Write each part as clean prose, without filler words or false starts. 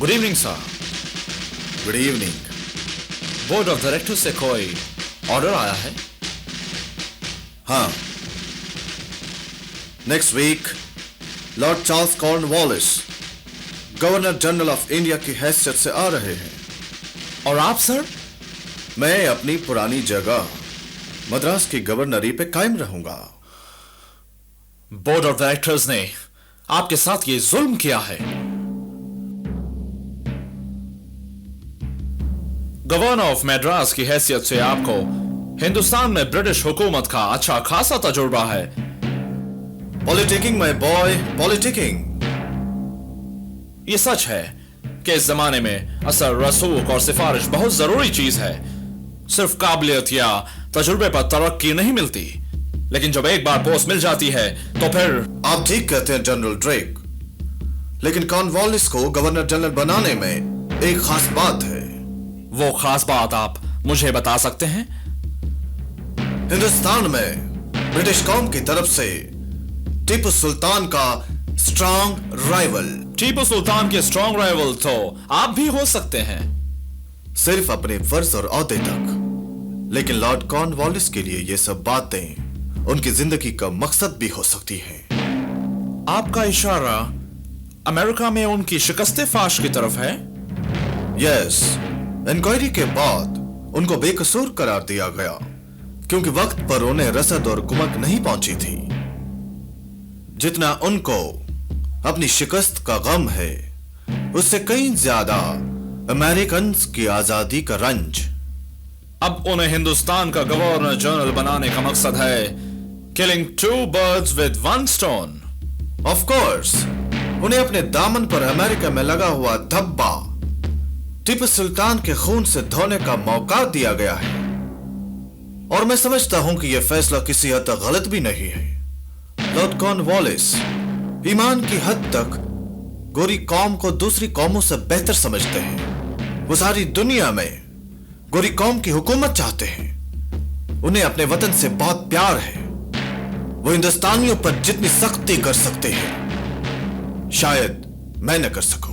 Good evening sir. Good evening. Board of directors से कोई order आया है? हाँ, next week Lord Charles Cornwallis governor general of India की हैसियत से आ रहे हैं। और आप सर? मैं अपनी पुरानी जगह मद्रास की गवर्नरी पे कायम रहूंगा। बोर्ड ऑफ डायरेक्टर्स ने आपके साथ ये जुल्म किया है। गवर्नर ऑफ मद्रास की हैसियत से आपको हिंदुस्तान में ब्रिटिश हुकूमत का अच्छा खासा तजुर्बा है। पॉलिटिकिंग माय बॉय, पॉलिटिकिंग। ये सच है कि इस जमाने में असर, रसूख और सिफारिश बहुत जरूरी चीज है। सिर्फ काबिलियत या तजुर्बे पर तरक्की नहीं मिलती, लेकिन जब एक बार पोस्ट मिल जाती है तो फिर। आप ठीक कहते हैं जनरल ड्रेक, लेकिन कॉर्नवालिस को गवर्नर जनरल बनाने में एक खास बात है। वो खास बात आप मुझे बता सकते हैं? हिंदुस्तान में ब्रिटिश कौम की तरफ से टीपू सुल्तान का स्ट्रॉन्ग राइवल। टीपू सुल्तान के स्ट्रॉन्ग राइवल तो आप भी हो सकते हैं, सिर्फ अपने फर्ज और औहदे तक। लेकिन लॉर्ड कॉर्नवालिस के लिए ये सब बातें उनकी जिंदगी का मकसद भी हो सकती हैं। आपका इशारा अमेरिका में उनकी शिकस्ते फाश की तरफ है? यस, इंक्वायरी के बाद उनको बेकसूर करार दिया गया, क्योंकि वक्त पर उन्हें रसद और कुमक नहीं पहुंची थी जितना उनको अपनी शिकस्त का गम है। उससे कहीं ज्यादा अमेरिकन की आजादी का रंज। अब उन्हें हिंदुस्तान का गवर्नर जनरल बनाने का मकसद है killing two birds with one stone. Of course, उन्हें अपने दामन पर अमेरिका में लगा हुआ धब्बा टीपू सुल्तान के खून से धोने का मौका दिया गया है, और मैं समझता हूं कि यह फैसला किसी हद तक गलत भी नहीं है। लॉर्ड कॉर्नवालिस ईमान की हद तक गोरी कौम को दूसरी कौमों से बेहतर समझते हैं। वो सारी दुनिया में गोरी कौम की हुकूमत चाहते हैं। उन्हें अपने वतन से बहुत प्यार है। वो हिंदुस्तानियों पर जितनी सख्ती कर सकते हैं, शायद मैं न कर सकूं।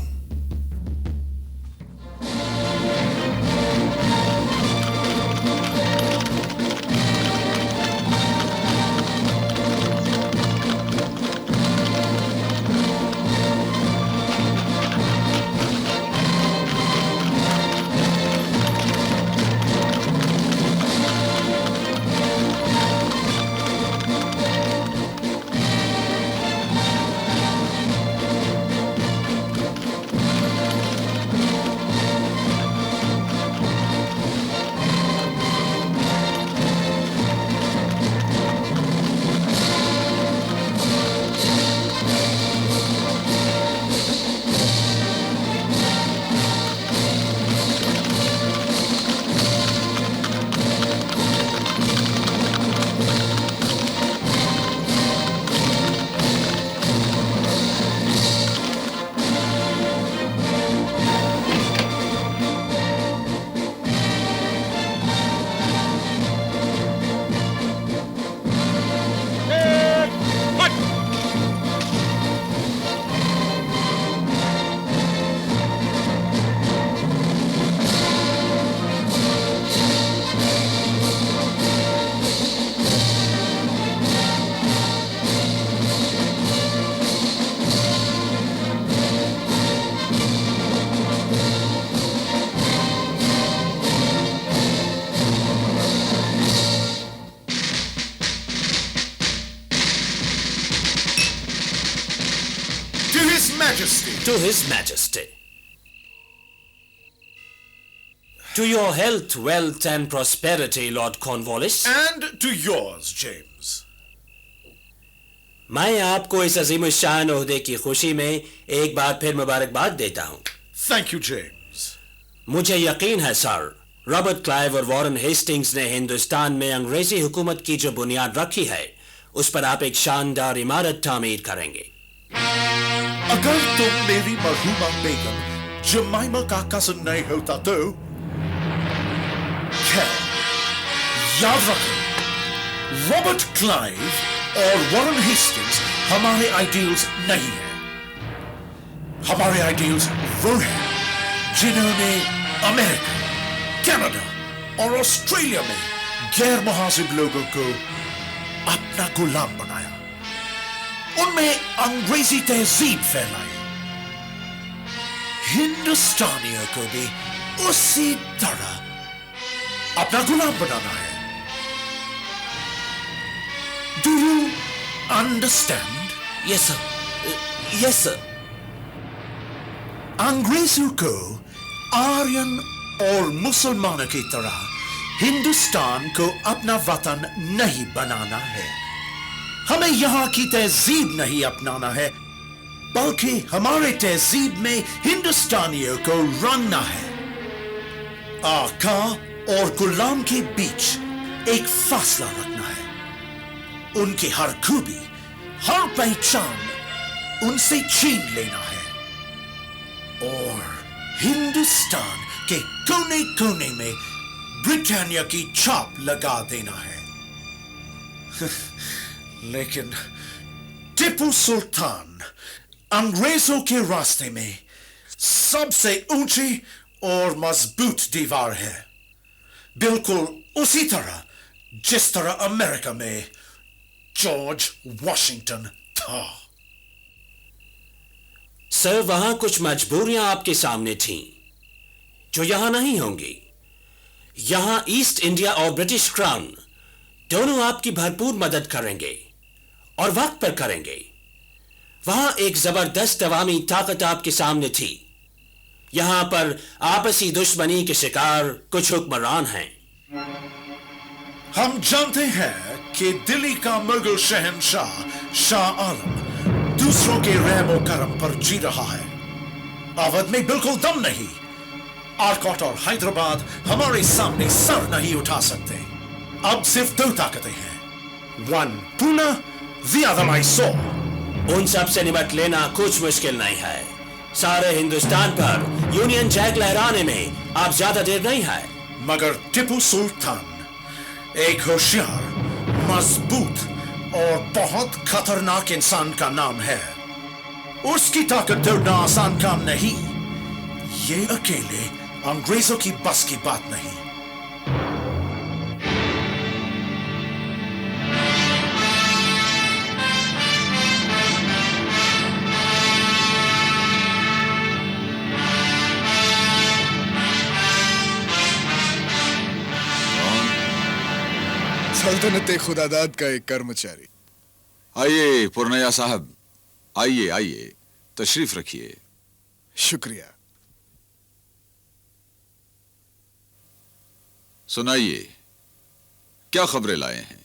To His Majesty. To your health, wealth and prosperity, Lord Cornwallis. And to yours, James. मैं आपको इस अजीम शान ओहदे की खुशी में एक बार फिर मुबारकबाद देता हूं। Thank you, James. मुझे यकीन है सर, रॉबर्ट क्लाइव और वॉरेन हेस्टिंग्स ने हिंदुस्तान में अंग्रेजी हुकूमत की जो बुनियाद रखी है, उस पर आप एक शानदार इमारत तामीर करेंगे। अगर तुम मेरी मरहूमा बेगम जमाइमा का कज़न नहीं होता तो खैर, याद रखो, रॉबर्ट क्लाइव और वॉरेन हेस्टिंग्स हमारे आइडियल्स नहीं हैं। हमारे आइडियल्स वो हैं जिन्होंने अमेरिका, कनाडा और ऑस्ट्रेलिया में गैर मुहाजिर लोगों को अपना गुलाम बनाया, उनमें अंग्रेजी तहजीब फैलाई, हिंदुस्तानियों को भी उसी तरह अपना गुलाम बनाना है. Do you understand? Yes sir, yes sir. अंग्रेजों को आर्यन और मुसलमानों की तरह हिंदुस्तान को अपना वतन नहीं बनाना है. हमें यहां की तहजीब नहीं अपनाना है, बल्कि हमारे तहजीब में हिंदुस्तानियों को रंगना है. आका और गुलाम के बीच एक फासला रखना है. उनकी हर खूबी, हर पहचान उनसे छीन लेना है और हिंदुस्तान के कोने कोने में ब्रिटानिया की छाप लगा देना है. लेकिन टिपू सुल्तान अंग्रेजों के रास्ते में सबसे ऊंची और मजबूत दीवार है, बिल्कुल उसी तरह जिस तरह अमेरिका में जॉर्ज वॉशिंगटन था. सर, वहां कुछ मजबूरियां आपके सामने थीं जो यहां नहीं होंगी. यहां ईस्ट इंडिया और ब्रिटिश क्राउन दोनों आपकी भरपूर मदद करेंगे और वक्त पर करेंगे. वहां एक जबरदस्त अवामी ताकत आपके सामने थी. यहां पर आपसी दुश्मनी के शिकार कुछ हुक्मरान हैं. हम जानते हैं कि दिल्ली का मुगल शहंशाह शाह आलम दूसरों के रहमो करम पर जी रहा है. अवध में बिल्कुल दम नहीं. आरकोट और हैदराबाद हमारे सामने सर नहीं उठा सकते. अब सिर्फ दो ताकतें हैं, one Poona, the other Mysore. उन सब से निपट लेना कुछ मुश्किल नहीं है. सारे हिंदुस्तान पर यूनियन जैक लहराने में आप ज्यादा देर नहीं है. मगर टिपू सुल्तान एक होशियार, मजबूत और बहुत खतरनाक इंसान का नाम है. उसकी ताकत तोड़ना आसान काम नहीं. ये अकेले अंग्रेजों की बस की बात नहीं. सल्तनत खुदादाद का एक कर्मचारी. आइए पुरनया साहब, आइए आइए, तशरीफ रखिए. शुक्रिया. सुनाइए, क्या खबरें लाए हैं?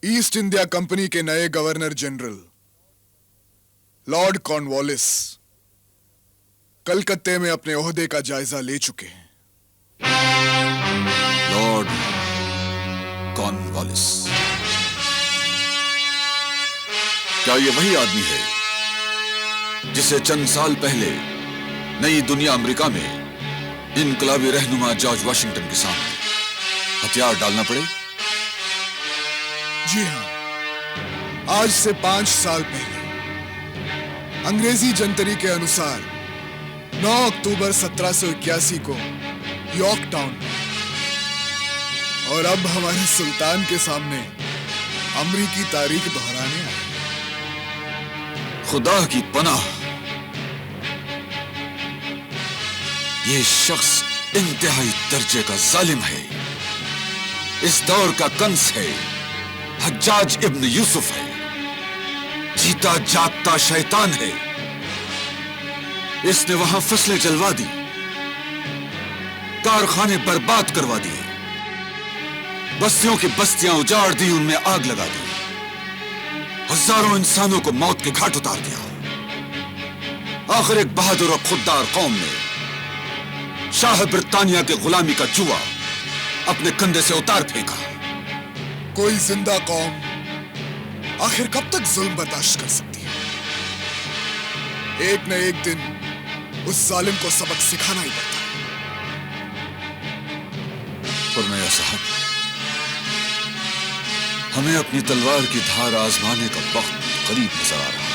ईस्ट इंडिया कंपनी के नए गवर्नर जनरल लॉर्ड कॉर्नवालिस कलकत्ते में अपने ओहदे का जायजा ले चुके हैं. लॉर्ड कॉर्नवालिस, क्या ये वही आदमी है जिसे चंद साल पहले नई दुनिया अमेरिका में इनकलाबी रहनुमा जॉर्ज वाशिंगटन के सामने हथियार डालना पड़े? जी हां, आज से 5 साल पहले अंग्रेजी जनतरी के अनुसार 9 अक्टूबर 1781 को यॉर्क टाउन में, और अब हमारे सुल्तान के सामने अमरीकी तारीख दोहराने आए. खुदा की पनाह, ये शख्स इंतहाई दर्जे का जालिम है. इस दौर का कंस है, हज्जाज इब्न यूसुफ है, जीता जागता शैतान है. इसने वहां फसलें जलवा दी, कारखाने बर्बाद करवा दिए, बस्तियों की बस्तियां उजाड़ दी, उनमें आग लगा दी, हजारों इंसानों को मौत के घाट उतार दिया. आखिर एक बहादुर और खुददार कौम ने शाह ब्रिटानिया के गुलामी का जुआ अपने कंधे से उतार फेंका. कोई जिंदा कौम आखिर कब तक जुल्म बर्दाश्त कर सकती है? एक न एक दिन उस जालिम को सबक सिखाना ही पड़ता है. पुरनया साहब, हमें अपनी तलवार की धार आजमाने का वक्त करीब नजर आ रहा है.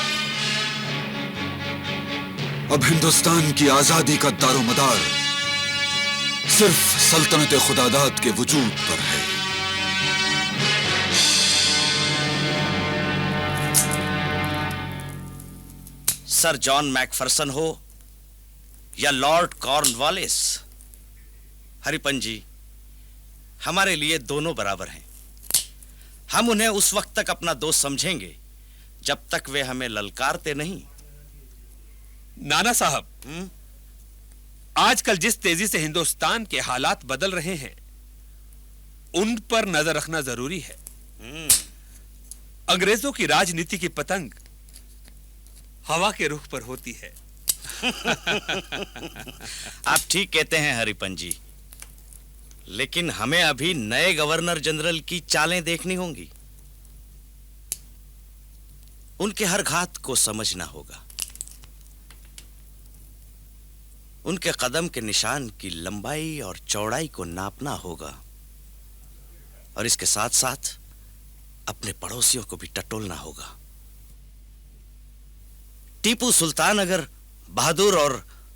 اب ہندوستان کی آزادی کا دار و مدار صرف سلطنت خداداد کے وجود پر ہے. سر جان میک فرسن ہو یا لارڈ کارن والیس، ہری پن جی ہمارے لیے دونوں برابر ہیں. ہم انہیں اس وقت تک اپنا دوست سمجھیں گے جب تک وہ ہمیں للکارتے نہیں. نانا صاحب، آج کل جس تیزی سے ہندوستان کے حالات بدل رہے ہیں ان پر نظر رکھنا ضروری ہے. انگریزوں کی راجنیتی کی پتنگ ہوا کے رخ پر ہوتی ہے. آپ ٹھیک کہتے ہیں ہری پن جی، لیکن ہمیں ابھی نئے گورنر جنرل کی چالیں دیکھنی ہوں گی. ان کے ہر گھات کو سمجھنا ہوگا. ان کے قدم کے نشان کی لمبائی اور چوڑائی کو ناپنا ہوگا، اور اس کے ساتھ ساتھ اپنے پڑوسیوں کو بھی ٹٹولنا ہوگا. ٹیپو سلطان اگر بہادر اور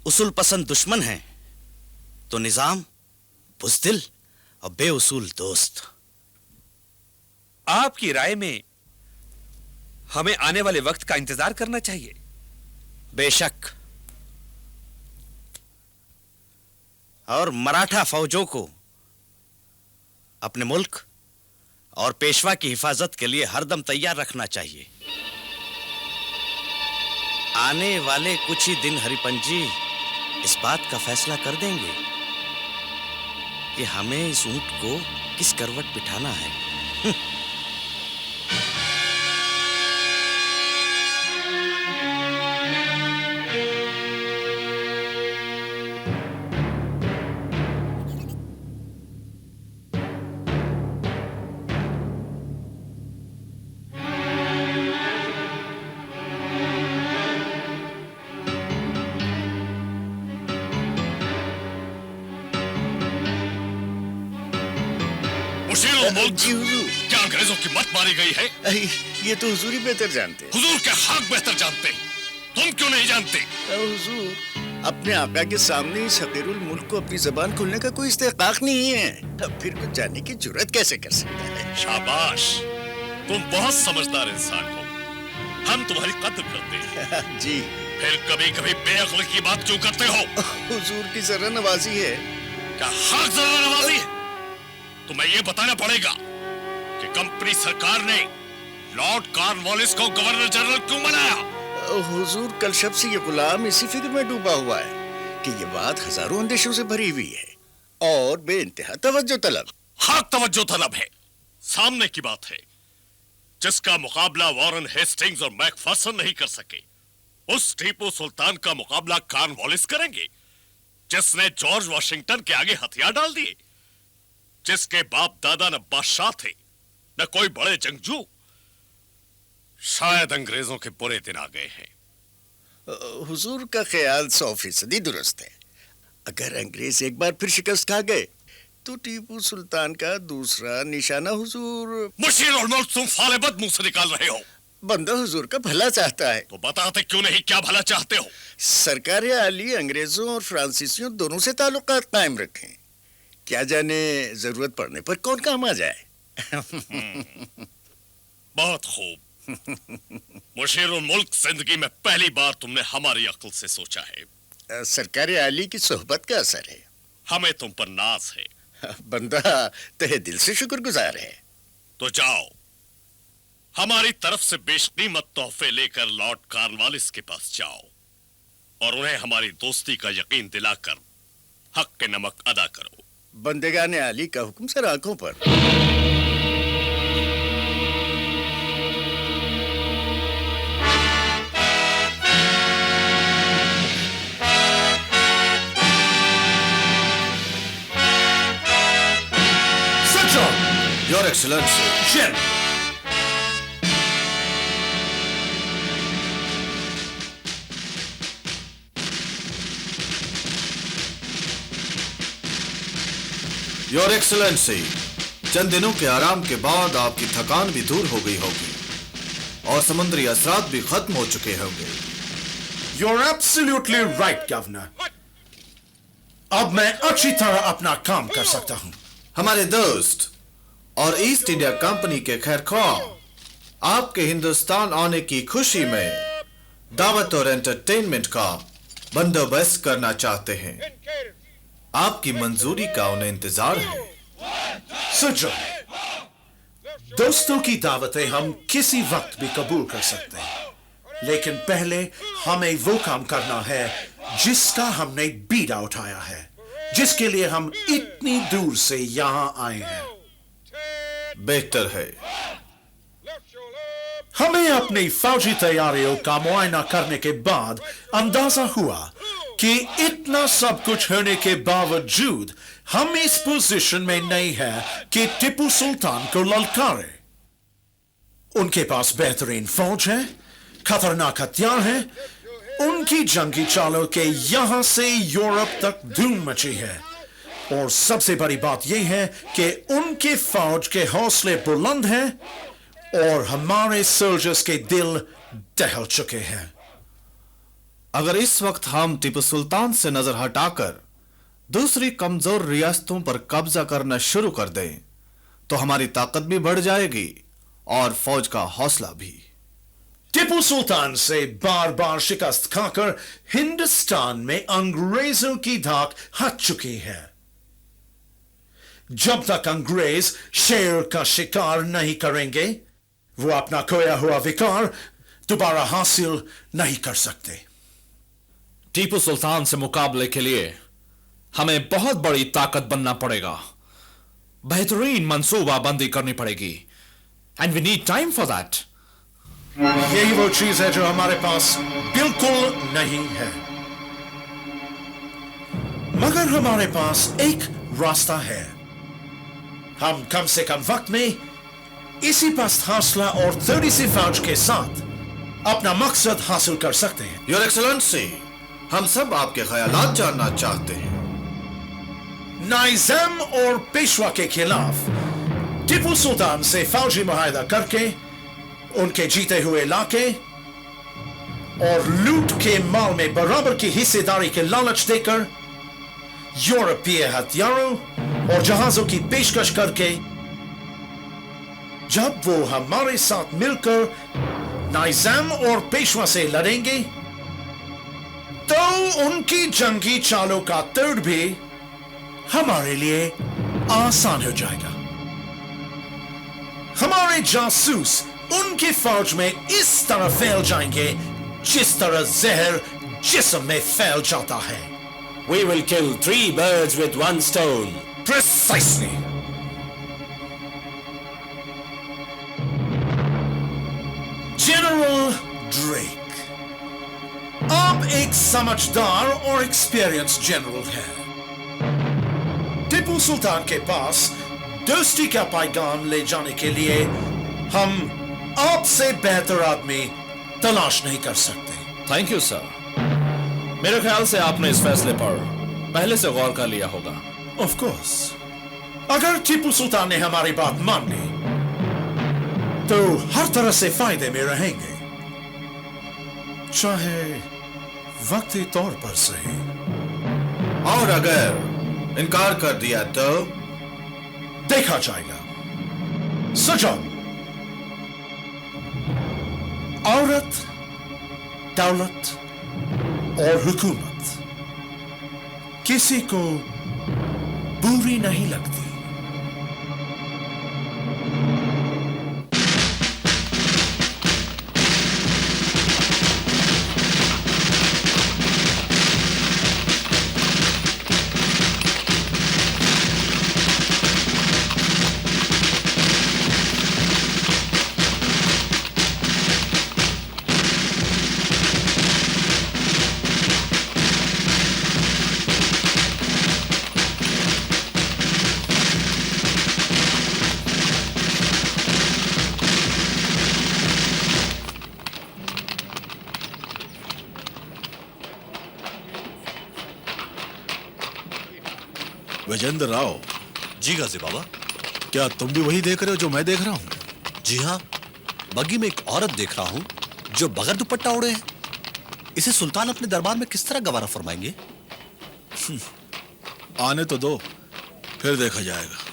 اصول پسند دشمن ہیں تو نظام بزدل اور بے اصول دوست. آپ کی رائے میں ہمیں آنے والے وقت کا انتظار کرنا چاہیے. بے شک. اور مراٹھا فوجوں کو اپنے ملک اور پیشوا کی حفاظت کے لیے ہر دم تیار رکھنا چاہیے. آنے والے کچھ ہی دن ہری پن جی اس بات کا فیصلہ کر دیں گے کہ ہمیں اس اونٹ کو کس کروٹ بٹھانا ہے. جی حضور، کیا انگریزوں کی مت ماری گئی ہے؟ یہ تو حضور ہی بہتر جانتے. حضور کے حق بہتر جانتے، تم کیوں نہیں جانتے؟ حضور، اپنے آقا کے سامنے اس حقیر الملک کو اپنی زبان کھولنے کا کوئی استحقاق نہیں ہے. پھر کچھ جاننے کی جرات کیسے کر سکتا ہے؟ شاباش، تم بہت سمجھدار انسان ہو. ہم تمہاری قدر کرتے ہیں. جی. پھر کبھی کبھی بے عقلی کی بات کیوں کرتے ہو؟ حضور کی ذرا نوازی ہے. کیا حق ذرا نوازی ہے؟ تمہیں یہ بتانا پڑے گا کہ کمپنی سرکار نے لارڈ کارن والیس کو گورنر جنرل کیوں بنایا. حضور، کل شب سے یہ غلام اسی فکر میں ڈوبا ہوا ہے کہ یہ بات ہزاروں اندیشوں سے بھری ہوئی ہے اور بے انتہا توجہ طلب. حق توجہ طلب ہے. سامنے کی بات ہے. جس کا مقابلہ وارن ہیسٹنگز اور میک فرسن نہیں کر سکے، اس ٹیپو سلطان کا مقابلہ کارن والیس کریں گے جس نے جارج واشنگٹن کے آگے ہتھیار ڈال دیے، جس کے باپ دادا نہ بادشاہ تھے نہ کوئی بڑے جنگجو. شاید انگریزوں کے برے دن آ گئے ہیں. حضور کا خیال 100% درست ہے. اگر انگریز ایک بار پھر شکست کھا گئے تو ٹیپو سلطان کا دوسرا نشانہ حضور. مشیر الملک، تم فال بد منہ سے نکال رہے ہو. بندہ حضور کا بھلا چاہتا ہے. تو بتاتے کیوں نہیں کیا بھلا چاہتے ہو؟ سرکار عالی انگریزوں اور فرانسیسیوں دونوں سے تعلقات قائم رکھیں. کیا جانے ضرورت پڑنے پر کون کام آ جائے. بہت خوب. مشیر الملک، زندگی میں پہلی بار تم نے ہماری عقل سے سوچا ہے. سرکار عالی کی صحبت کا اثر ہے. ہمیں تم پر ناز ہے. بندہ تہہ دل سے شکر گزار ہے. تو جاؤ، ہماری طرف سے بیش قیمت تحفے لے کر لارڈ کارن والیس کے پاس جاؤ اور انہیں ہماری دوستی کا یقین دلا کر حق کے نمک ادا کرو. بندگان عالی کا حکم سر آنکھوں پر. Your Excellency. Jim! Your Excellency, چند دنوں کے آرام کے بعد آپ کی تھکان بھی دور ہو گئی ہوگی اور سمندری اثرات بھی ختم ہو چکے ہوں گے. You're absolutely right, Governor. अब मैं अच्छी तरह अपना काम कर सकता हूं। हमारे दोस्त और ईस्ट इंडिया कंपनी के खैरख्वाह आपके हिंदुस्तान आने की खुशी में दावत और एंटरटेनमेंट का बंदोबस्त करना चाहते हैं। आपकी मंजूरी का उन्हें इंतजार है। सजो, दोस्तों की दावतें हम किसी वक्त भी कबूल कर सकते हैं, लेकिन पहले हमें वो काम करना है जिसका हमने बीड़ा उठाया है, जिसके लिए हम इतनी दूर से यहां आए हैं। बेहतर है। हमें अपनी फौजी तैयारियों का मुआयना करने के बाद अंदाजा हुआ कि इतना सब कुछ होने के बावजूद हम इस पोजीशन में नहीं है कि टीपू सुल्तान को ललकारे। उनके पास बेहतरीन फौज है, खतरनाक हथियार है, उनकी जंगी चालों के यहां से यूरोप तक धूम मची है, और सबसे बड़ी बात यह है कि उनके फौज के हौसले बुलंद हैं और हमारे सोल्जर्स के दिल दहल चुके हैं। अगर इस वक्त हम टीपू सुल्तान से नजर हटाकर दूसरी कमजोर रियासतों पर कब्जा करना शुरू कर दें, तो हमारी ताकत भी बढ़ जाएगी और फौज का हौसला भी। टीपू सुल्तान से बार बार शिकस्त खाकर हिंदुस्तान में अंग्रेजों की धाक हट चुकी है। जब तक अंग्रेज शेर का शिकार नहीं करेंगे, वो अपना खोया हुआ विकार दोबारा हासिल नहीं कर सकते। टीपू सुल्तान से मुकाबले के लिए हमें बहुत बड़ी ताकत बनना पड़ेगा, बेहतरीन मंसूबाबंदी करनी पड़ेगी, and we need time for that. यही वो चीज है जो हमारे पास बिल्कुल नहीं है, मगर हमारे पास एक रास्ता है। हम कम से कम वक्त में इसी पस्त हौसला और थोड़ी सी फौज के साथ अपना मकसद हासिल कर सकते हैं। योर एक्सेलेंसी, हम सब आपके ख्यालात जानना चाहते हैं। नाइज़म और पेशवा के खिलाफ टीपू सुल्तान से फौजी मुआहदा करके उनके जीते हुए इलाके और लूट के माल में बराबर की हिस्सेदारी के लालच देकर यूरोपीय हथियारों और जहाजों की पेशकश करके जब वो हमारे साथ मिलकर नाइज़म और पेशवा से लड़ेंगे, तो उनकी जंगी चालों का तोड़ भी हमारे लिए आसान हो जाएगा। हमारे जासूस उनकी फौज में इस तरह फैल जाएंगे जिस तरह जहर जिस्म में फैल जाता है। We will kill 3 birds with 1 stone. Precisely. General Drake, आप एक समझदार और एक्सपीरियंस जनरल हैं। टीपू सुल्तान के पास दोस्ती का पैगाम ले जाने के लिए हम आपसे बेहतर आदमी तलाश नहीं कर सकते। Thank you sir. मेरे ख्याल से आपने इस फैसले पर पहले से गौर कर लिया होगा। ऑफ कोर्स, अगर टीपू सुल्तान ने हमारी बात मान ली तो हर तरह से फायदे में रहेंगे, चाहे वक्ती तौर पर सही। और अगर इनकार कर दिया तो देखा जाएगा। सजाओ, औरत, दौलत और हुकूमत किसी को बुरी नहीं लगती। विजेंद्र राव। जी गाजी बाबा। क्या तुम भी वही देख रहे हो जो मैं देख रहा हूँ? जी हाँ, बग्गी में एक औरत देख रहा हूँ जो बगैर दुपट्टा ओढ़े है। اسے سلطان اپنے دربار میں کس طرح گوارا فرمائیں گے؟ آنے تو دو، پھر دیکھا جائے گا.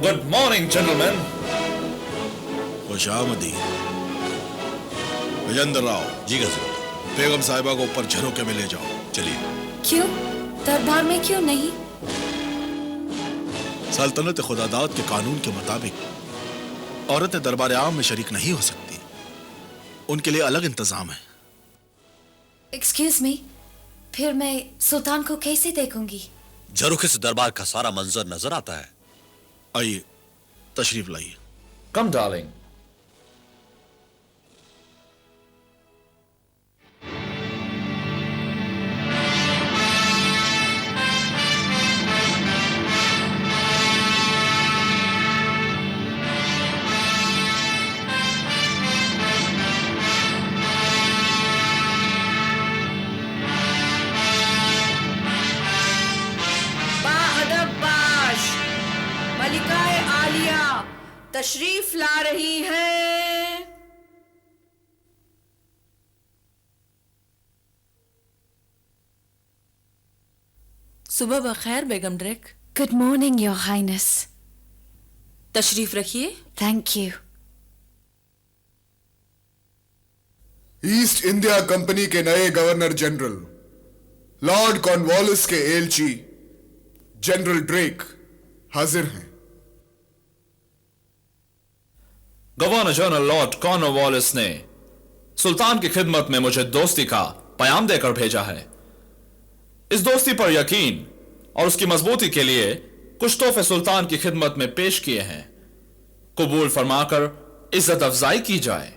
Good morning, gentlemen. خوش آمدید. وجندر راؤ، جی گزر. بیگم صاحبہ کو اوپر جھروکے میں لے جاؤ. چلیے. کیوں؟ دربار میں کیوں نہیں؟ سلطنت خدا داد کے قانون کے مطابق عورتیں دربار عام میں شریک نہیں ہو سکتی. ان کے لیے الگ انتظام ہے. ایکسکیوز می، پھر میں سلطان کو کیسے دیکھوں گی؟ جھروکے سے دربار کا سارا منظر نظر آتا ہے. آئیے تشریف لائیے. Come, darling. ملکہ عالیہ تشریف لا رہی ہیں. صبح بخیر بیگم ڈریک. Good morning your Hines. تشریف رکھیے. Thank you. East India company کے نئے گورنر جنرل لارڈ کارنوالیس کے ایلچی جنرل ڈریک حاضر ہیں. گورنر جنرل لارڈ کارنوالیس نے سلطان کی خدمت میں مجھے دوستی کا پیام دے کر بھیجا ہے. اس دوستی پر یقین اور اس کی مضبوطی کے لیے کچھ تحفے سلطان کی خدمت میں پیش کیے ہیں. قبول فرما کر عزت افزائی کی جائے.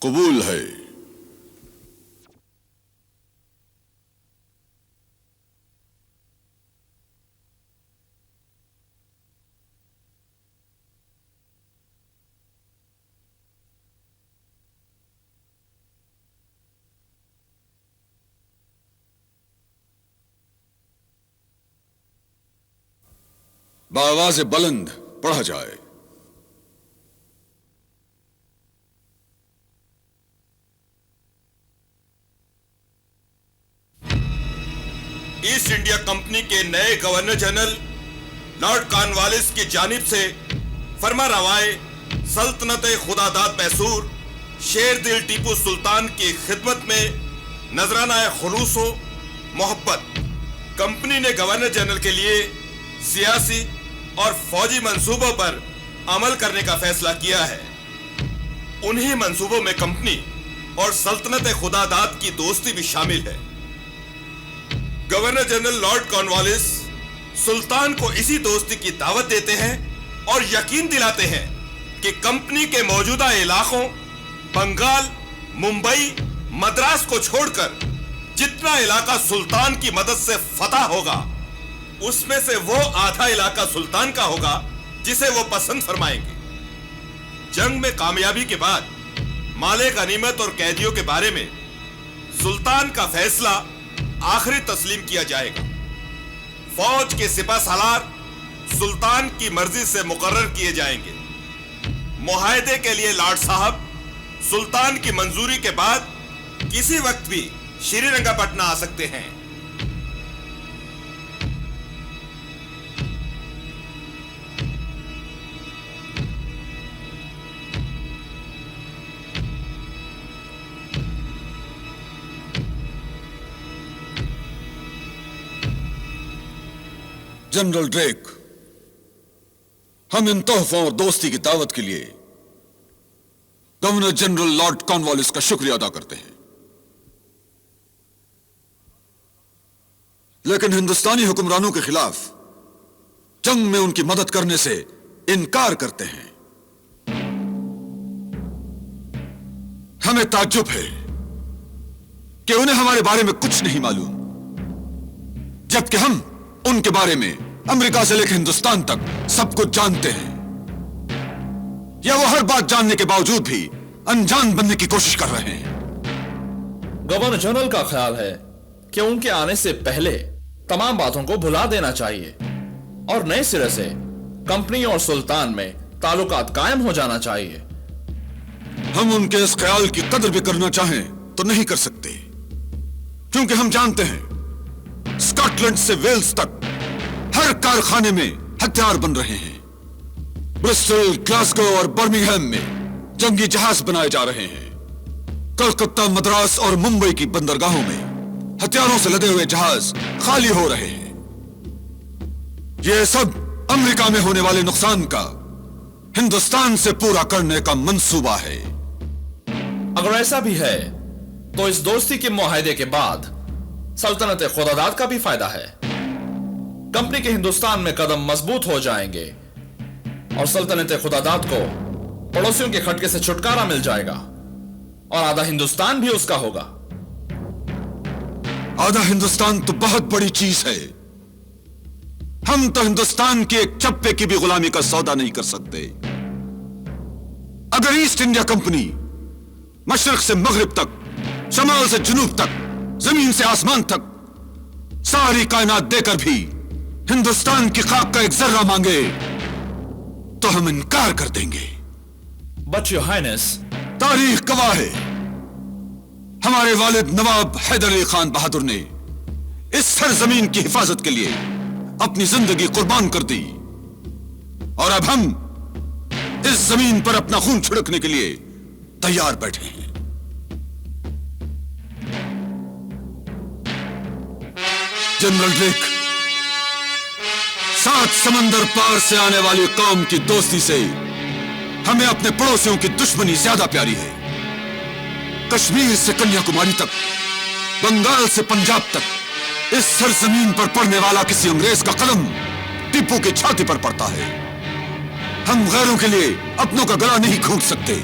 قبول ہے. بآواز بلند پڑھا جائے. ایسٹ انڈیا کمپنی کے نئے گورنر جنرل لارڈ کارنوالیس کی جانب سے فرما روائے سلطنت خدا داد میسور شیر دل ٹیپو سلطان کی خدمت میں نذرانہ خلوص و محبت. کمپنی نے گورنر جنرل کے لیے سیاسی اور فوجی منصوبوں پر عمل کرنے کا فیصلہ کیا ہے. انہی منصوبوں میں کمپنی اور سلطنت خدا داد کی دوستی بھی شامل ہے. گورنر جنرل لارڈ کارنوالیس سلطان کو اسی دوستی کی دعوت دیتے ہیں اور یقین دلاتے ہیں کہ کمپنی کے موجودہ علاقوں بنگال، ممبئی، مدراس کو چھوڑ کر جتنا علاقہ سلطان کی مدد سے فتح ہوگا اس میں سے وہ آدھا علاقہ سلطان کا ہوگا جسے وہ پسند فرمائیں گے. جنگ میں کامیابی کے بعد مال غنیمت اور قیدیوں کے بارے میں سلطان کا فیصلہ آخری تسلیم کیا جائے گا. فوج کے سپہ سالار سلطان کی مرضی سے مقرر کیے جائیں گے. معاہدے کے لیے لارڈ صاحب سلطان کی منظوری کے بعد کسی وقت بھی شری رنگا پٹنہ آ سکتے ہیں. جنرل ڈریک، ہم ان تحفوں اور دوستی کی دعوت کے لیے गवर्नर जनरल लॉर्ड कॉर्नवालिस का शुक्रिया अदा करते हैं, लेकिन हिंदुस्तानी हुक्मरानों के खिलाफ जंग में उनकी मदद करने से इनकार करते हैं। हमें ताज्जुब है कि उन्हें हमारे बारे में कुछ नहीं मालूम, जबकि हम उनके बारे में अमेरिका से लेकर हिंदुस्तान तक सब कुछ जानते हैं, या वो हर बात जानने के बावजूद भी अनजान बनने की कोशिश कर रहे हैं। गवर्नर जनरल का ख्याल है कि उनके आने से पहले तमाम बातों को भुला देना चाहिए और नए सिरे से कंपनी और सुल्तान में ताल्लुकात कायम हो जाना चाहिए। हम उनके इस ख्याल की कदर भी करना चाहें तो नहीं कर सकते, क्योंकि हम जानते हैं स्कॉटलैंड से वेल्स तक हर कारखाने में हथियार बन रहे हैं। ब्रिस्टल, ग्लासगो और बर्मिंघम में जंगी जहाज बनाए जा रहे हैं। कलकत्ता, मद्रास और मुंबई की बंदरगाहों में हथियारों से लदे हुए जहाज खाली हो रहे हैं। यह सब अमेरिका में होने वाले नुकसान का हिंदुस्तान से पूरा करने का मंसूबा है। अगर ऐसा भी है तो इस दोस्ती के मुआहदे के बाद सल्तनत खुदादाद का भी फायदा है। कंपनी के हिंदुस्तान में कदम मजबूत हो जाएंगे और सल्तनत खुदादाद को पड़ोसियों के खटके से छुटकारा मिल जाएगा और आधा हिंदुस्तान भी उसका होगा। आधा हिंदुस्तान तो बहुत बड़ी चीज है। हम तो हिंदुस्तान के एक चप्पे की भी गुलामी का सौदा नहीं कर सकते। अगर ईस्ट इंडिया कंपनी मशरक से मगरिब तक, शमाल से जुनूब तक, जमीन से आसमान तक सारी कायनात देकर भी हिंदुस्तान की खाक का एक जर्रा मांगे तो हम इनकार कर देंगे। बट योर हाइनेस, तारीख गवाह है, हमारे वालिद नवाब हैदर अली खान बहादुर ने इस सरजमीन की हिफाजत के लिए अपनी जिंदगी कुर्बान कर दी, और अब हम इस जमीन पर अपना खून छिड़कने के लिए तैयार बैठे हैं। जनरल ड्रेक, 7 समंदर पार से आने वाली कौम की दोस्ती से हमें अपने पड़ोसियों की दुश्मनी ज्यादा प्यारी है। कश्मीर से कन्याकुमारी तक, बंगाल से पंजाब तक, इस सरजमीन पर पड़ने वाला किसी अंग्रेज का कदम टीपू की छाती पर पड़ता है। हम गैरों के लिए अपनों का गला नहीं घोंट सकते।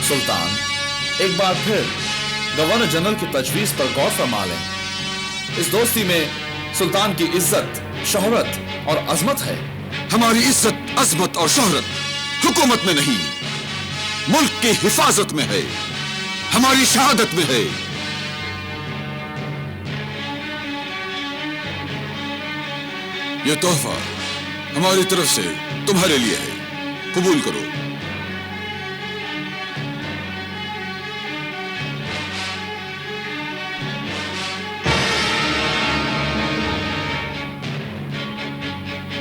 सुल्तान, एक बार फिर गवर्नर जनरल की तजवीज पर गौर फरमा लें। इस दोस्ती में सुल्तान की इज्जत, शोहरत और अजमत है। हमारी इज्जत, अजमत और शोहरत हुकूमत में नहीं, मुल्क की हिफाजत में है, हमारी शहादत में है। यह तोहफा हमारी तरफ से तुम्हारे लिए है, कबूल करो।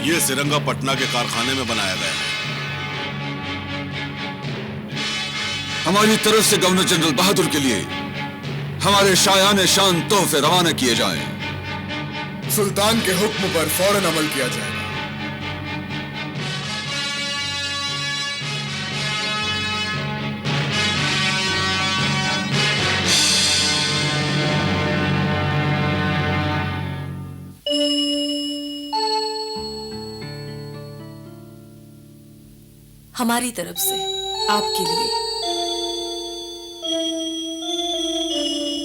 यह सिरंगा पटना के कारखाने में बनाया गया है। हमारी तरफ से गवर्नर जनरल बहादुर के लिए हमारे शायान शान तोहफे रवाना किए जाएं। सुल्तान के हुक्म पर फौरन अमल किया जाएगा। हमारी तरफ से आपके लिए।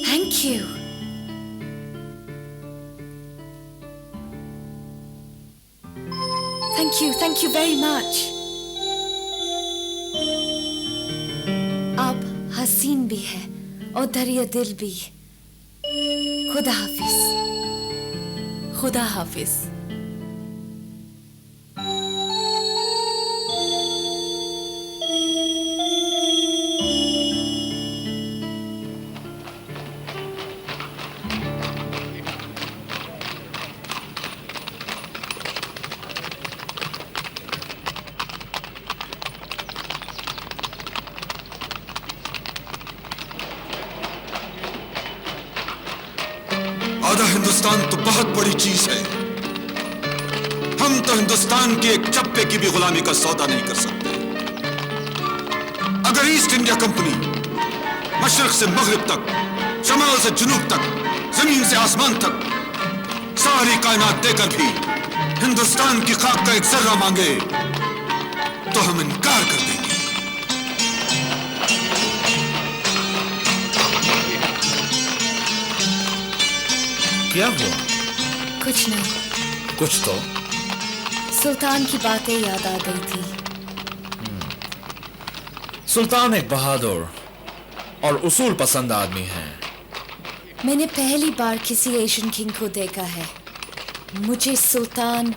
Thank you. Thank you very much. आप हसीन भी है और दरिया दिल भी। खुदा हाफिज। खुदा हाफिज। आधा हिंदुस्तान तो बहुत बड़ी चीज है। हम तो हिंदुस्तान के एक चप्पे की भी गुलामी का सौदा नहीं कर सकते। अगर ईस्ट इंडिया कंपनी मशरक से मगरिब तक, शमाल से जुनूब तक, जमीन से आसमान तक सारी कायनात देकर भी हिंदुस्तान की खाक का एक जर्रा मांगे तो हम इनकार कर देंगे। क्या हुआ? कुछ नहीं। कुछ तो। सुल्तान की बातें याद आ गई थी। सुल्तान एक बहादुर और उसूल पसंद आदमी है। मैंने पहली बार किसी एशियन किंग को देखा है। मुझे सुल्तान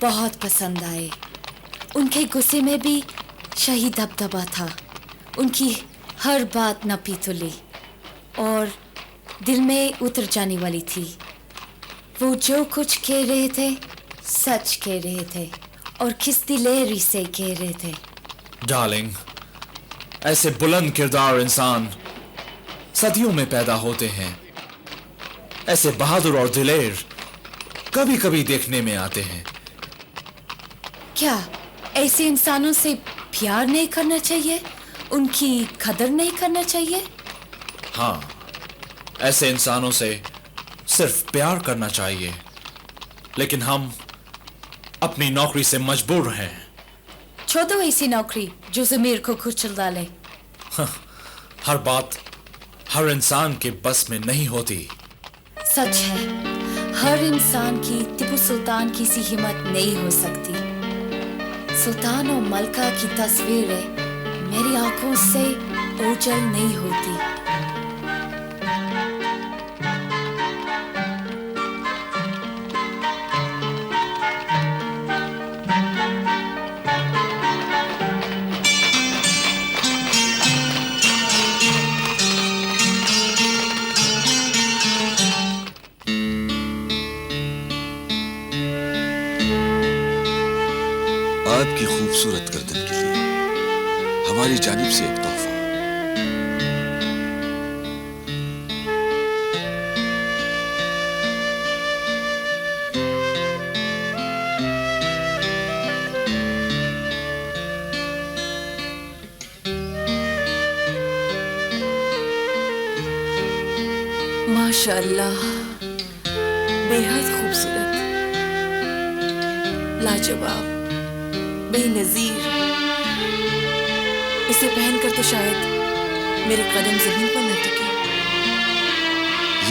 बहुत पसंद आए। उनके गुस्से में भी शाही दबदबा था। उनकी हर बात नपी तुली और दिल में उतर जाने वाली थी। वो जो कुछ कह रहे थे सच कह रहे थे और किस दिलेरी से कह रहे थे। डार्लिंग, ऐसे बुलंद किरदार इंसान सदियों में पैदा होते हैं। ऐसे बहादुर और दिलेर कभी कभी देखने में आते हैं। क्या ऐसे इंसानों से प्यार नहीं करना चाहिए? उनकी कदर नहीं करना चाहिए? हाँ, ऐसे इंसानों से सिर्फ प्यार करना चाहिए, लेकिन हम अपनी नौकरी से मजबूर हैं। छोड़ो ऐसी नौकरी जो ज़मीर को कुचल डाले। हर बात हर इंसान के बस में नहीं होती। सच है, हर इंसान की टीपू सुल्तान की सी हिम्मत नहीं हो सकती। सुल्तान और मलका की तस्वीरें मेरी आंखों से ओझल नहीं होती। आपकी खूबसूरत गर्दन के लिए हमारी जानिब से एक तोहफा। माशाअल्लाह, बेहद खूबसूरत, लाजवाब, बेनजीर। इसे पहनकर तो शायद मेरे कदम जमीन पर न टिके।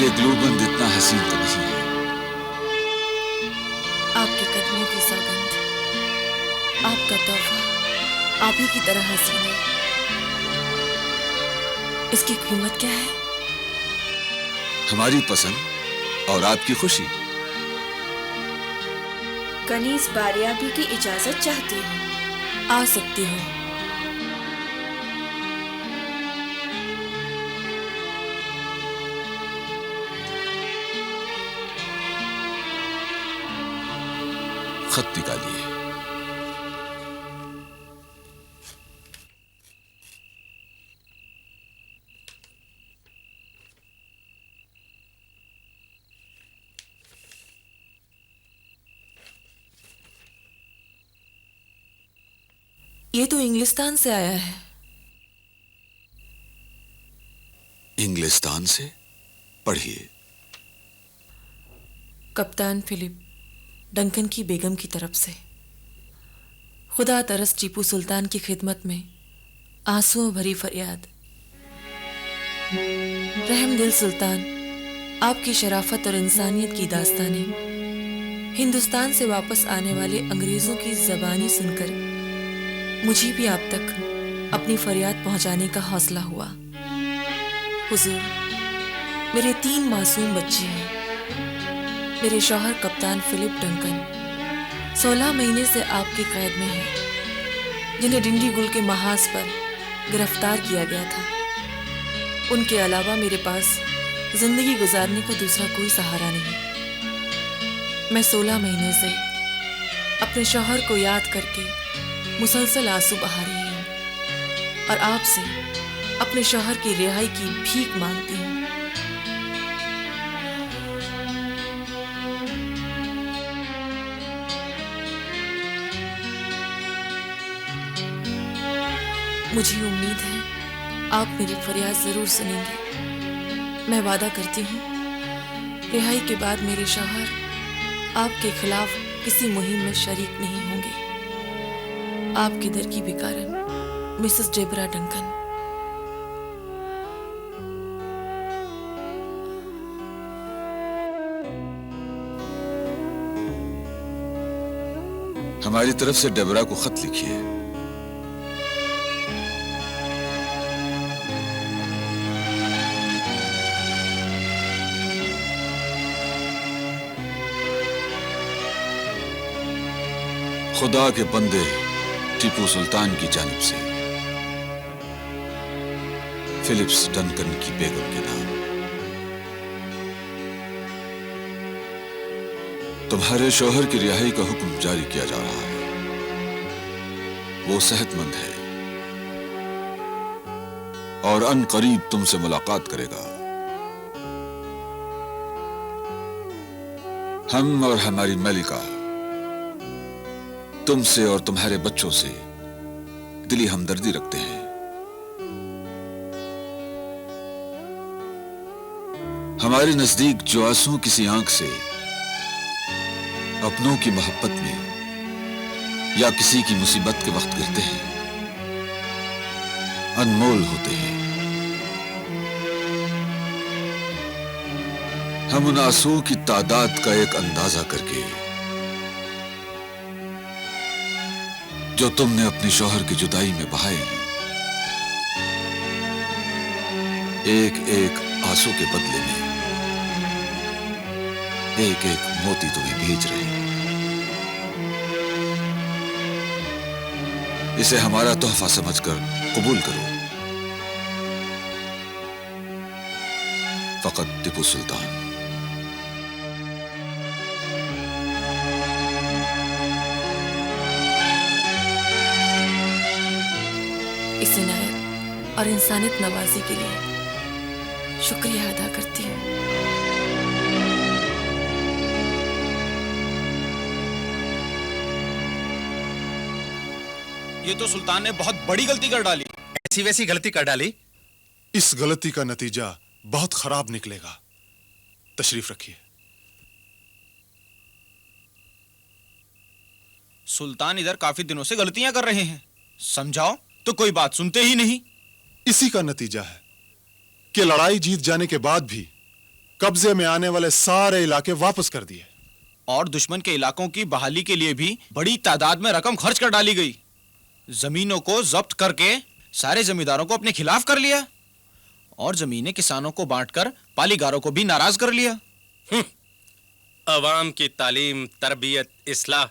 ये ग्लूबंद इतना हसीन तो नहीं है। आपके कदमों की सौगंध, आपका तोहफा आप ही की तरह हसीन है। इसकी कीमत क्या है? हमारी पसंद और आपकी खुशी। कनीज बारियाबी की इजाजत चाहती हूँ। आ सकती हो। खत निकालिए। ये तो इंग्लिस्तान से आया है। इंग्लिस्तान से? पढ़िए। कप्तान फिलिप डंकन की बेगम की तरफ से। खुदा तरस टीपू सुल्तान की खिदमत में आंसुओं भरी फरियाद। रहमदिल सुल्तान, आपकी शराफत और इंसानियत की दास्तानें हिंदुस्तान से वापस आने वाले अंग्रेजों की ज़बानी सुनकर मुझे भी आप तक अपनी फरियाद पहुंचाने का हौसला हुआ। हुजूर, मेरे 3 मासूम बच्चे हैं। मेरे शौहर कप्तान फिलिप डंकन 16 महीने से आपकी कैद में हैं, जिन्हें डिंडीगुल के महाज पर गिरफ्तार किया गया था। उनके अलावा मेरे पास जिंदगी गुजारने को दूसरा कोई सहारा नहीं। मैं 16 महीने से अपने शौहर को याद करके मुसलसल आंसू बहा रही हूँ और आपसे अपने शौहर की रिहाई की भीख मांगती हूँ। मुझे उम्मीद है आप मेरी फरियाद ज़रूर सुनेंगे। मैं वादा करती हूँ रिहाई के बाद मेरे शौहर आपके खिलाफ किसी मुहिम में शरीक नहीं होंगे। आपके दर की भिखारन मिसेस डेबरा डंकन। हमारी तरफ से डेबरा को खत लिखिए। खुदा के बंदे टीपू सुल्तान की जानिब से फिलिप्स डंकन की बेगम के नाम। तुम्हारे शौहर की रिहाई का हुक्म जारी किया जा रहा है। वो सेहतमंद है और अनकरीब तुमसे मुलाकात करेगा। हम और हमारी मलिका तुमसे और तुम्हारे बच्चों से दिली हमदर्दी रखते हैं। हमारे नजदीक जो आंसू किसी आंख से अपनों की मोहब्बत में या किसी की मुसीबत के वक्त गिरते हैं, अनमोल होते हैं। हम उन आंसुओं की तादाद का एक अंदाजा करके जो तुमने अपने शौहर की जुदाई में बहाए हैं, एक एक आंसू के बदले में एक एक मोती तुम्हें भेज रहे हैं। इसे हमारा तोहफा समझकर कबूल करो। फकत टीपू सुल्तान। इस इनायत और इंसानियत नवाजी के लिए शुक्रिया अदा करती हूँ। ये तो सुल्तान ने बहुत बड़ी गलती कर डाली। ऐसी वैसी गलती कर डाली? इस गलती का नतीजा बहुत खराब निकलेगा। तशरीफ रखिए। सुल्तान इधर काफी दिनों से गलतियां कर रहे हैं, समझाओ तो कोई बात सुनते ही नहीं। इसी का नतीजा है कि लड़ाई जीत जाने के बाद भी कब्जे में आने वाले सारे इलाके वापस कर दिए और दुश्मन के इलाकों की बहाली के लिए भी बड़ी तादाद में रकम खर्च कर डाली गई। जमीनों को जब्त करके सारे जमींदारों को अपने खिलाफ कर लिया और जमीनें किसानों को बांटकर पालीगारों को भी नाराज कर लिया। अवाम की तालीम, तरबियत, इस्लाह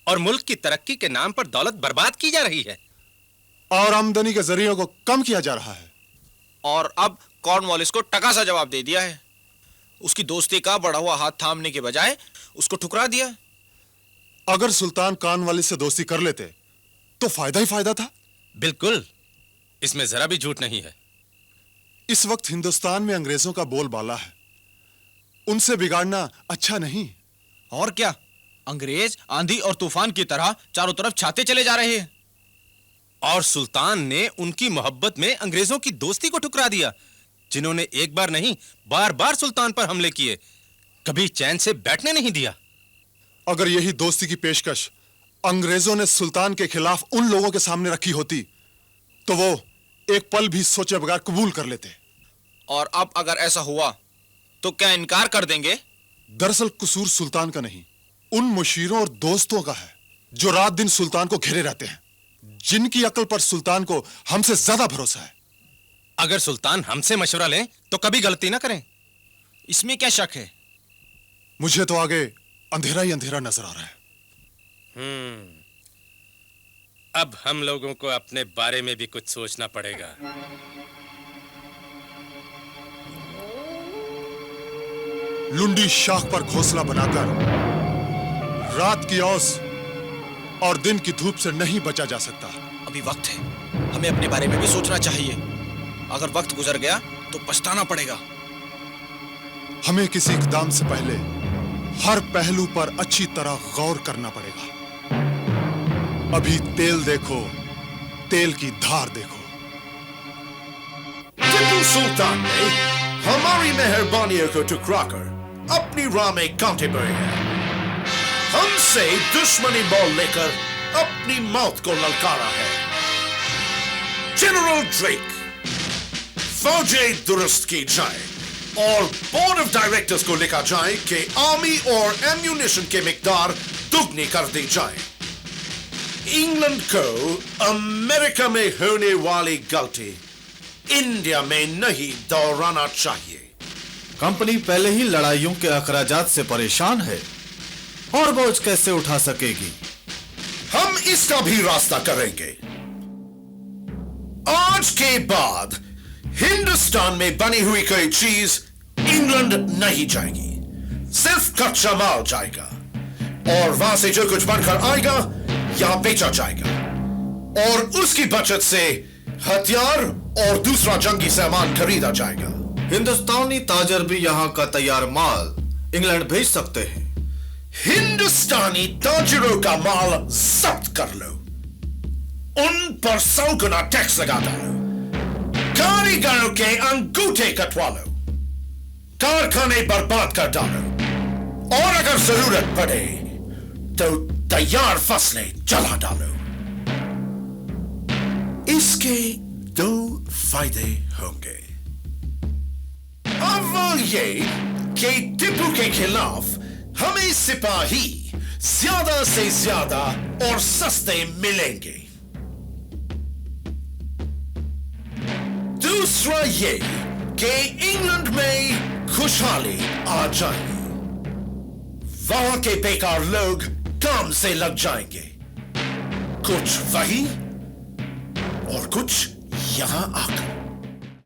और मुल्क की तरक्की के नाम पर दौलत बर्बाद की जा रही है और आमदनी के जरियों को कम किया जा रहा है। और अब कॉर्नवालिस को टका सा जवाब दे दिया है। उसकी दोस्ती का बढ़ा हुआ हाथ थामने के बजाय उसको ठुकरा दिया। अगर सुल्तान कॉर्नवालिस से दोस्ती कर लेते तो फायदा ही फायदा था। बिल्कुल, इसमें जरा भी झूठ नहीं है। इस वक्त हिंदुस्तान में अंग्रेजों का बोलबाला है, उनसे बिगाड़ना अच्छा नहीं। और क्या, अंग्रेज आंधी और तूफान की तरह चारों तरफ छाते चले जा रहे हैं। और सुल्तान ने उनकी मोहब्बत में अंग्रेजों की दोस्ती को ठुकरा दिया, जिन्होंने एक बार नहीं बार बार सुल्तान पर हमले किए, कभी चैन से बैठने नहीं दिया। अगर यही दोस्ती की पेशकश अंग्रेजों ने सुल्तान के खिलाफ उन लोगों के सामने रखी होती तो वो एक पल भी सोचे बगैर कबूल कर लेते। और अब अगर ऐसा हुआ तो क्या इनकार कर देंगे? दरअसल कसूर सुल्तान का नहीं, उन मुशीरों और दोस्तों का है जो रात दिन सुल्तान को घेरे रहते हैं, जिनकी अक्ल पर सुल्तान को हमसे ज्यादा भरोसा है। अगर सुल्तान हमसे मशवरा लें तो कभी गलती ना करें। इसमें क्या शक है? मुझे तो आगे अंधेरा ही अंधेरा नजर आ रहा है। अब हम लोगों को अपने बारे में भी कुछ सोचना पड़ेगा। लुंडी शाख पर घोंसला बनाकर रात की औस और दिन की धूप से नहीं बचा जा सकता। अभी वक्त है, हमें अपने बारे में भी सोचना चाहिए। अगर वक्त गुजर गया तो पछताना पड़ेगा। हमें किसी इकदाम से पहले हर पहलू पर अच्छी तरह गौर करना पड़ेगा। अभी तेल देखो, तेल की धार देखो। टीपू सुल्तान ने हमारी मेहरबानियों को ठुकरा कर अपनी राह में कांटे बोए हैं। हमसे दुश्मनी मोल लेकर अपनी मौत को ललकारा है। जनरल ड्रेक, फौजें दुरुस्त की जाए और बोर्ड ऑफ डायरेक्टर्स को लिखा जाए कि आर्मी और एम्यूनिशन की मिकदार दुगनी कर दी जाए। इंग्लैंड को अमेरिका में होने वाली गलती इंडिया में नहीं दोहराना चाहिए। कंपनी पहले ही लड़ाइयों के अखराजात से परेशान है और बोझ कैसे उठा सकेगी? हम इसका भी रास्ता करेंगे। आज के बाद हिंदुस्तान में बनी हुई कोई चीज इंग्लैंड नहीं जाएगी, सिर्फ कच्चा माल जाएगा और वहां से जो कुछ बनकर आएगा यहां बेचा जाएगा और उसकी बचत से हथियार और दूसरा जंगी सामान खरीदा जाएगा। हिंदुस्तानी ताजर भी यहाँ का तैयार माल इंग्लैंड भेज सकते हैं। हिंदुस्तानी ताजरों का माल जब्त कर लो, उन पर 100 गुना टैक्स लगा डालो, कारीगरों के अंगूठे कटवा लो, कारखाने बर्बाद कर डालो और अगर जरूरत पड़े तो तैयार फसलें जला डालो। इसके 2 फायदे होंगे। अव्वल ये कि टीपू के खिलाफ हमें सिपाही ज्यादा से ज्यादा और सस्ते मिलेंगे। दूसरा ये कि इंग्लैंड में खुशहाली आ जाएगी, वहां के बेकार लोग काम से लग जाएंगे, कुछ वही और कुछ यहां आकर।